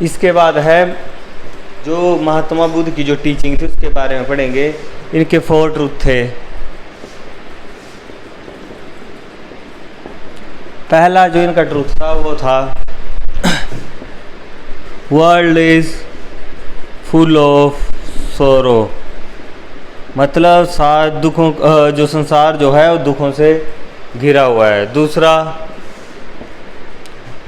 इसके बाद है जो महात्मा बुद्ध की जो टीचिंग थी उसके बारे में पढ़ेंगे। इनके 4 ट्रूथ थे। पहला जो इनका ट्रूथ था वो था वर्ल्ड इज फुल ऑफ सोरो, मतलब दुखों जो संसार जो है वो दुखों से घिरा हुआ है। दूसरा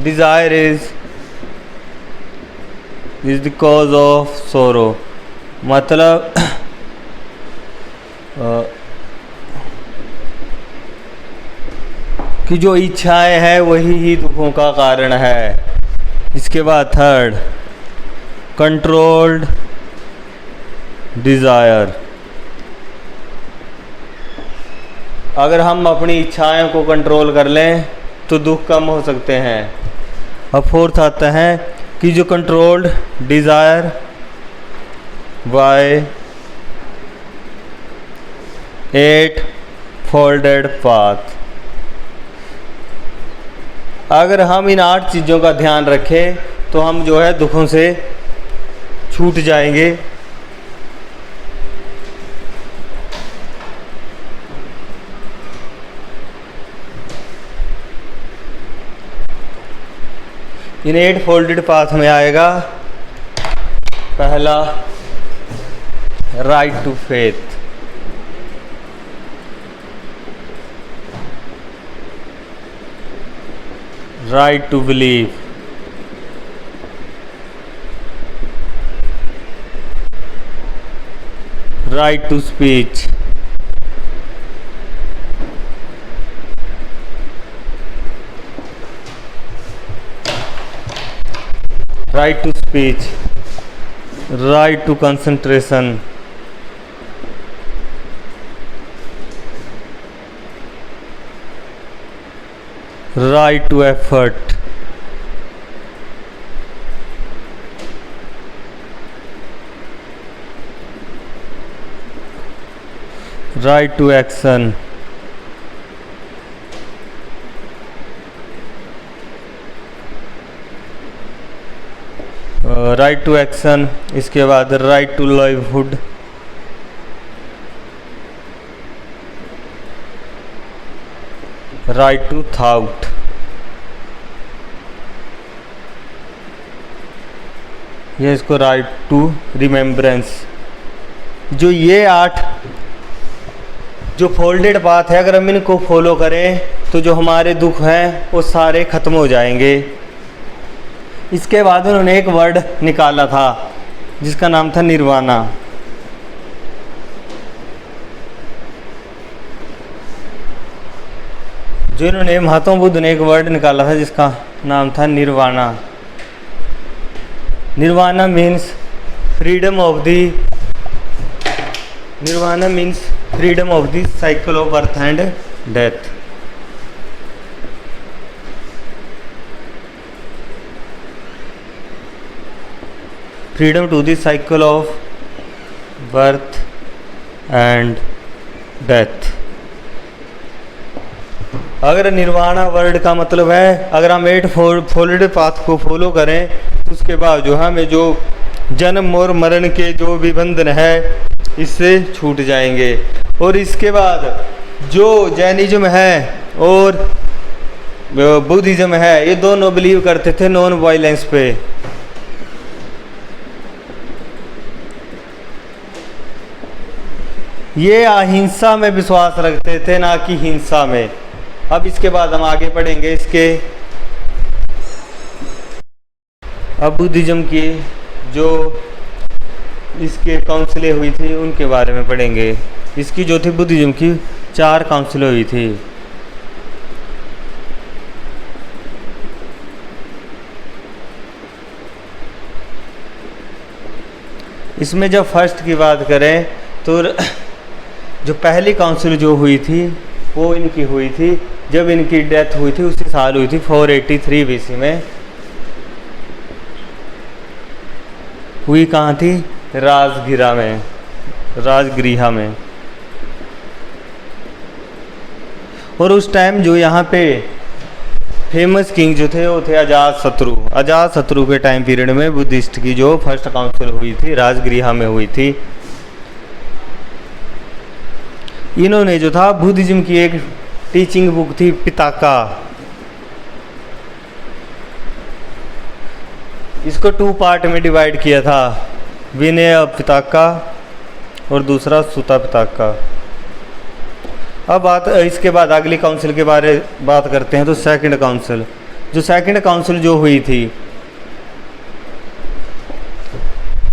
desire is the cause of सोरो, मतलब कि जो इच्छाएं हैं वही ही दुखों का कारण है। इसके बाद थर्ड कंट्रोल्ड डिज़ायर, अगर हम अपनी इच्छाओं को कंट्रोल कर लें तो दुख कम हो सकते हैं। अब फोर्थ आता है कि जो controlled desire by 8 folded path, अगर हम इन 8 चीज़ों का ध्यान रखें तो हम जो है दुखों से छूट जाएंगे। इन 8 फोल्डेड पाथ में आएगा पहला right to faith, right to believe, right to speech, right to speech, right to concentration, right to effort, right to action, right to action। इसके बाद right to livelihood, right to thought, ये इसको right to remembrance। जो ये 8 जो folded path है, अगर हम इनको फॉलो करें तो जो हमारे दुख हैं वो सारे ख़त्म हो जाएंगे। इसके बाद उन्होंने एक वर्ड निकाला था जिसका नाम था निर्वाणा। जो इन्होंने महात्मा बुद्ध ने एक वर्ड निकाला था जिसका नाम था nirvana. Nirvana means freedom of the cycle of birth and death. Freedom to the cycle of birth and death. अगर निर्वाणा वर्ड का मतलब है, अगर हम 8 फोल्डेड पाथ को फॉलो करें तो उसके बाद जो हमें जो जन्म और मरण के जो भी बंधन है इससे छूट जाएंगे। और इसके बाद जो जैनिज्म है और बुद्धिज्म है, ये दोनों बिलीव करते थे नॉन वायलेंस पे। ये अहिंसा में विश्वास रखते थे, ना कि हिंसा में। अब इसके बाद हम आगे पढ़ेंगे इसके अब बुद्धिज्म की जो इसके काउंसिलें हुई थी उनके बारे में पढ़ेंगे। इसकी जो थी बुद्धिज्म की 4 काउंसिलें हुई थी। इसमें जब फर्स्ट की बात करें तो जो पहली काउंसिल जो हुई थी वो इनकी हुई थी जब इनकी डेथ हुई थी, उसी साल हुई थी 483 BC में। हुई कहाँ थी? राजगृह में। और उस टाइम जो यहाँ पे फेमस किंग जो थे वो थे अजातशत्रु। अजातशत्रु के टाइम पीरियड में बुद्धिस्ट की जो फर्स्ट काउंसिल हुई थी राजगृह में हुई थी। इन्होंने जो था बुद्धिज्म की एक टीचिंग बुक थी पिताका, इसको 2 पार्ट में डिवाइड किया था, विनय पिताका और दूसरा सुता पिताका। अब इसके बाद अगली काउंसिल के बारे बात करते हैं। तो सेकंड काउंसिल, जो सेकंड काउंसिल जो हुई थी,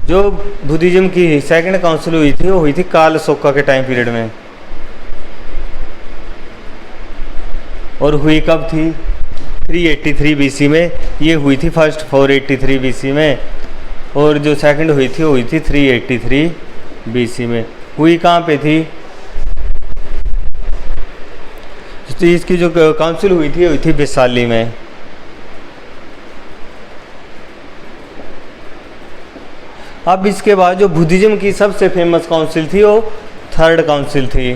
जो बुद्धिज्म की सेकंड काउंसिल हुई थी वो हुई थी कालशोका के टाइम पीरियड में। और हुई कब थी? 383 बीसी में ये हुई थी फर्स्ट, 483 बीसी में, और जो सेकंड हुई थी वो हुई थी 383 बीसी में। हुई कहाँ पे थी? तो इसकी जो काउंसिल हुई थी वैशाली में। अब इसके बाद जो बुद्धिज्म की सबसे फेमस काउंसिल थी वो थर्ड काउंसिल थी।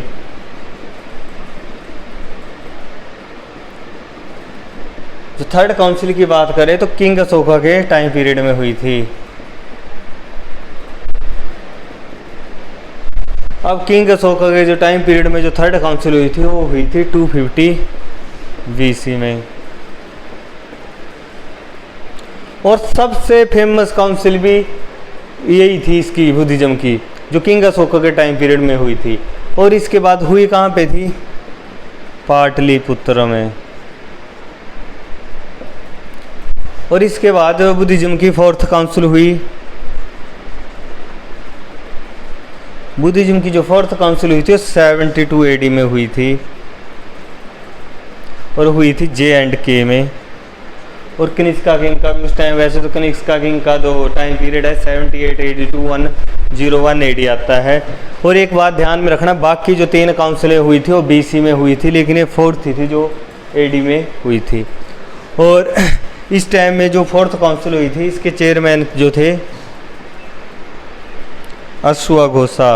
जो थर्ड काउंसिल की बात करें तो किंग अशोका के टाइम पीरियड में हुई थी। अब किंग अशोका के जो टाइम पीरियड में जो थर्ड काउंसिल हुई थी वो हुई थी 250 बीसी में। और सबसे फेमस काउंसिल भी यही थी इसकी बुद्धिज्म की, जो किंग अशोका के टाइम पीरियड में हुई थी। और इसके बाद हुई कहाँ पे थी? पाटलिपुत्र में। और इसके बाद बुद्धिज्म की फोर्थ काउंसिल हुई। बुद्धिज्म की जो फोर्थ काउंसिल हुई थी 72 एडी में हुई थी और हुई थी J&K में। और कनिष्का किंग का भी उस टाइम, वैसे तो कनिष्का किंग का जो टाइम पीरियड है 78 एडी टू 101 एडी आता है। और एक बात ध्यान में रखना, बाकी जो 3 काउंसिलें हुई थी वो BC में हुई थी, लेकिन ये फोर्थ थी जो AD में हुई थी। और इस टाइम में जो फोर्थ काउंसिल हुई थी इसके चेयरमैन जो थे अश्वघोषा।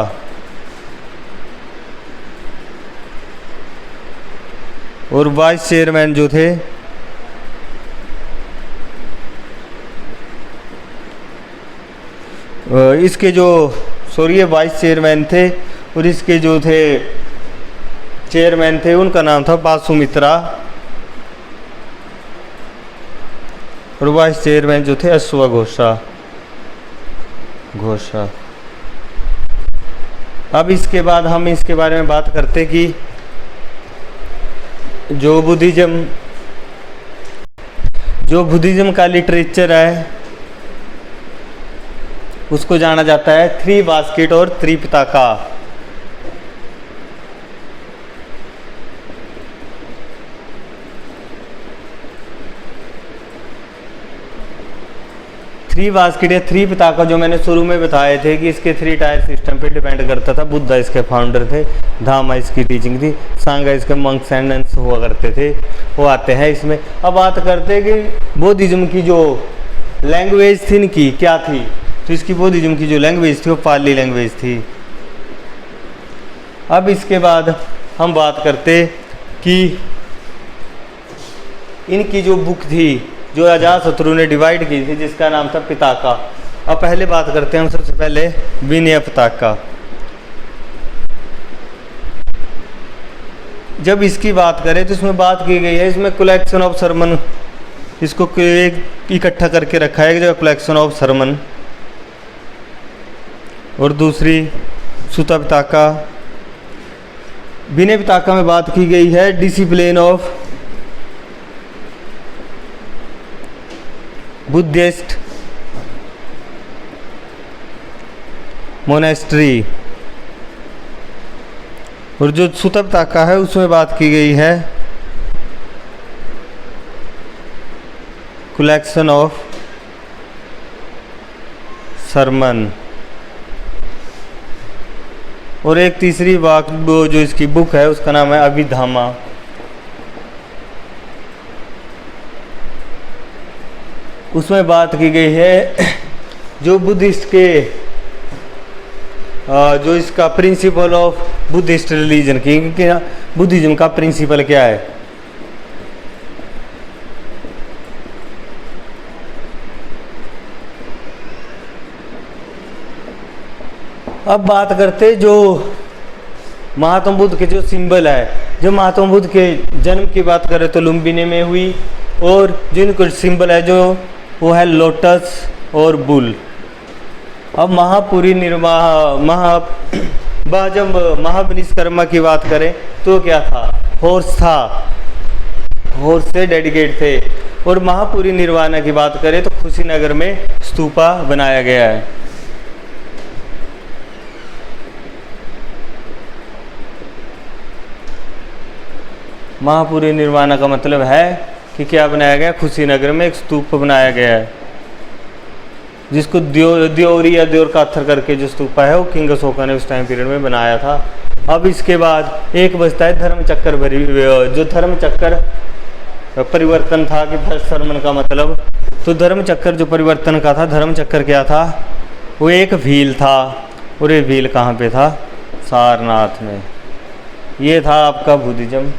और वाइस चेयरमैन जो थे इसके जो वाइस चेयरमैन थे, और इसके जो थे चेयरमैन थे उनका नाम था बासुमित्रा, और वाइस चेयरमैन जो थे अश्वघोषा। अब इसके बाद हम इसके बारे में बात करते कि जो बुद्धिज्म का लिटरेचर है उसको जाना जाता है 3 बास्केट और त्रिपिटका। थ्री बास्केट या त्रिपिटका जो मैंने शुरू में बताए थे कि इसके 3 टायर सिस्टम पे डिपेंड करता था। बुद्धा इसके फाउंडर थे, धामा इसकी टीचिंग थी, सांगा इसके मंक्स एंड नन्स हुआ करते थे, वो आते हैं इसमें। अब बात करते हैं कि बुद्धिज्म की जो लैंग्वेज थी इनकी क्या थी। तो इसकी बुद्धिज्म की जो लैंग्वेज थी वो पाली लैंग्वेज थी। अब इसके बाद हम बात करते कि इनकी जो बुक थी जो अजातशत्रु ने डिवाइड की थी जिसका नाम था पिताका। अब पहले बात करते हैं हम सबसे पहले विनय पिताका। जब इसकी बात करें तो इसमें बात की गई है, इसमें कलेक्शन ऑफ सरमन, इसको इकट्ठा करके रखा है जो कलेक्शन ऑफ सरमन। और दूसरी सुता पिताका। विनय पिताका में बात की गई है डिसिप्लिन ऑफ बुद्धिस्ट मोनेस्ट्री। और जो सुता पिताका है उसमें बात की गई है कलेक्शन ऑफ सरमन। और एक तीसरी बात जो इसकी बुक है उसका नाम है अभिधामा। उसमें बात की गई है जो बुद्धिस्ट के जो इसका प्रिंसिपल ऑफ बुद्धिस्ट रिलीजन की, क्योंकि बुद्धिज्म का प्रिंसिपल क्या है। अब बात करते जो महात्मा बुद्ध के जो सिंबल है, जो महात्मा बुद्ध के जन्म की बात करें तो लुम्बिनी में हुई, और जिनको सिंबल है जो वो है लोटस और बुल। अब जब महाविश्वकर्मा की बात करें तो क्या था, हॉर्स था, हॉर्स से डेडिकेट थे। और महापुरी निर्वाणा की बात करें तो कुशीनगर में स्तूपा बनाया गया है। महापुरी निर्वाणा का मतलब है कि क्या बनाया गया, कुशीनगर में एक स्तूप बनाया गया है, जिसको द्योरी या द्योर काथर करके जो स्तूपा है वो किंग अशोका ने उस टाइम पीरियड में बनाया था। अब इसके बाद एक बचता है धर्मचक्र, जो धर्मचक्र परिवर्तन था कि फर्स्ट सरमन का मतलब, तो धर्मचक्र जो परिवर्तन का था, धर्मचक्र क्या था, वो एक व्हील था, और ये व्हील कहाँ पे था, सारनाथ में। ये था आपका बुद्धिज्म,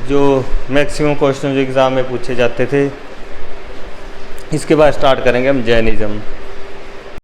जो मैक्सिमम क्वेश्चन जो एग्ज़ाम में पूछे जाते थे। इसके बाद स्टार्ट करेंगे हम जैनिज़्म।